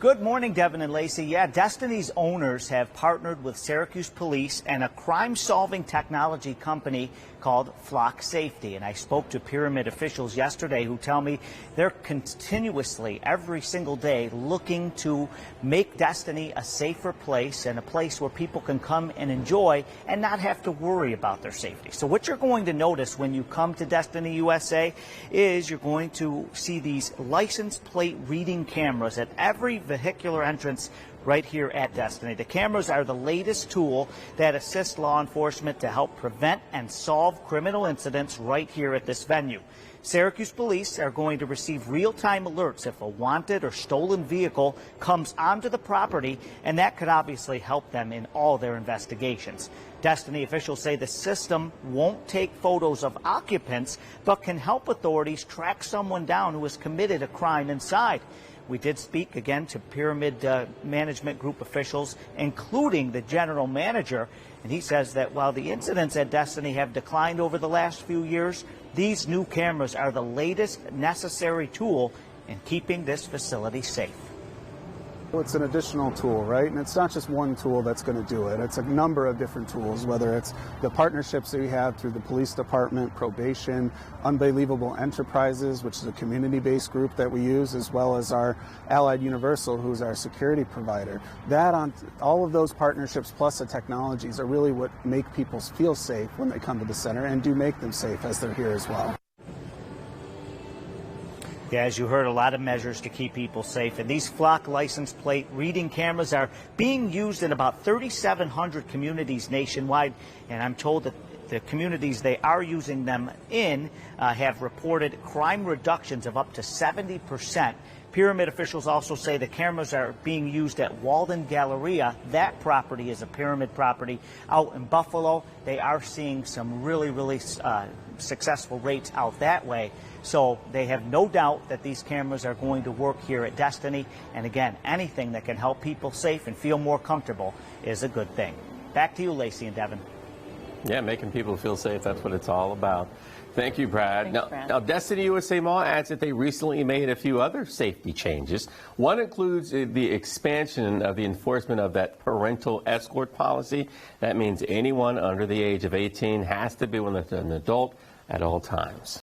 Good morning, Devin and Lacey. Yeah, Destiny's owners have partnered with Syracuse Police and a crime-solving technology company called Flock Safety. And I spoke to Pyramid officials yesterday who tell me they're continuously, every single day, looking to make Destiny a safer place and a place where people can come and enjoy and not have to worry about their safety. So what you're going to notice when you come to Destiny USA is you're going to see these license plate reading cameras at every vehicular entrance right here at Destiny. The cameras are the latest tool that assists law enforcement to help prevent and solve criminal incidents right here at this venue. Syracuse Police are going to receive real-time alerts if a wanted or stolen vehicle comes onto the property, and that could obviously help them in all their investigations. Destiny officials say the system won't take photos of occupants, but can help authorities track someone down who has committed a crime inside. We did speak again to Pyramid Management Group officials, including the general manager, and he says that while the incidents at Destiny have declined over the last few years, these new cameras are the latest necessary tool in keeping this facility safe. It's an additional tool, right? And it's not just one tool that's going to do it. It's a number of different tools, whether it's the partnerships that we have through the police department, probation, Unbelievable Enterprises, which is a community-based group that we use, as well as our Allied Universal, who's our security provider. All of those partnerships plus the technologies are really what make people feel safe when they come to the center and do make them safe as they're here as well. Yeah, as you heard, a lot of measures to keep people safe. And these Flock license plate reading cameras are being used in about 3,700 communities nationwide. And I'm told that the communities they are using them in have reported crime reductions of up to 70%. Pyramid officials also say the cameras are being used at Walden Galleria. That property is a Pyramid property out in Buffalo. They are seeing some really successful rates out that way. So they have no doubt that these cameras are going to work here at Destiny. And again, anything that can help people safe and feel more comfortable is a good thing. Back to you, Lacey and Devin. Yeah, making people feel safe, that's what it's all about. Thank you, Brad. Thanks, Brad. Now, Destiny USA Mall adds that they recently made a few other safety changes. One includes the expansion of the enforcement of that parental escort policy. That means anyone under the age of 18 has to be with an adult at all times.